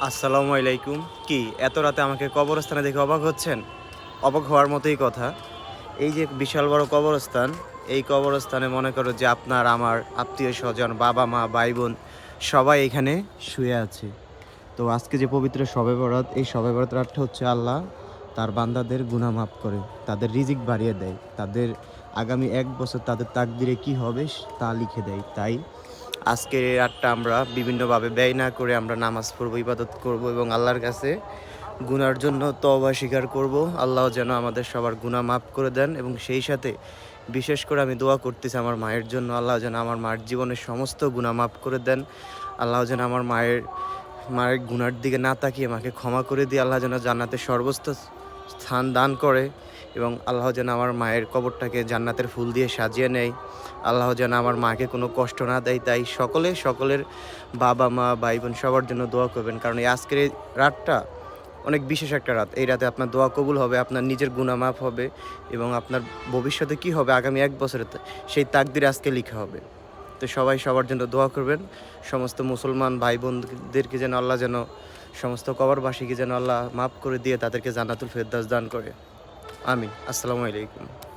আসসালামু আলাইকুম। কি এত রাতে আমাকে কবরস্থানে দেখে অবাক হচ্ছেন? অবাক হওয়ার মতোই কথা। এই যে বিশাল বড় কবরস্থান, এই কবরস্থানে মনে করো যে আপনার আমার আত্মীয়স্বজন, বাবা-মা, ভাই-বোন সবাই এখানে শুয়ে আছে। তো আজকে যে পবিত্র শবে বরাত, এই শবে বরাতের রাতটা হচ্ছে আল্লাহ তার বান্দাদের গুনাহ মাফ করে, তাদের রিজিক বাড়িয়ে দেয়, তাদের আগামী ১ বছর তাদের তাকদিরে কি হবে তা লিখে দেয়। তাই আজকের এই রাতটা আমরা বিভিন্নভাবে ব্যয় না করে আমরা নামাজ পড়বো, ইবাদত করব এবং আল্লাহর কাছে গুনার জন্য তওবা স্বীকার করব। আল্লাহ যেন আমাদের সবার গুনাহ মাফ করে দেন এবং সেই সাথে বিশেষ করে আমি দোয়া করতেছি আমার মায়ের জন্য। আল্লাহ যেন আমার মায়ের জীবনের সমস্ত গুনাহ মাফ করে দেন। আল্লাহ যেন আমার মায়ের গুনার দিকে না তাকিয়ে মাকে ক্ষমা করে দিয়ে আল্লাহ যেন জান্নাতের সর্বোচ্চ স্থান দান করে এবং আল্লাহ যেন আমার মায়ের কবরটাকে জান্নাতের ফুল দিয়ে সাজিয়ে নেয়। আল্লাহ যেন আমার মাকে কোনো কষ্ট না দেয়। তাই সকলের বাবা-মা, ভাই-বোন সবার জন্য দোয়া করবেন। কারণ এই আজকের এই রাতটা অনেক বিশেষ একটা রাত। এই রাতে আপনার দোয়া কবুল হবে, আপনার নিজের গুনাহ মাফ হবে এবং আপনার ভবিষ্যতে কী হবে আগামী ১ বছরে সেই তাকদির আজকে লিখা হবে। তো সবাই সবার জন্য দোয়া করবেন। সমস্ত মুসলমান ভাই বোনদেরকে যেন আল্লাহ যেন সমস্ত কবরবাসীকে যেন আল্লাহ মাফ করে দিয়ে তাদেরকে জান্নাতুল ফেরদাউস দান করে। আমিন। আসসালামু আলাইকুম।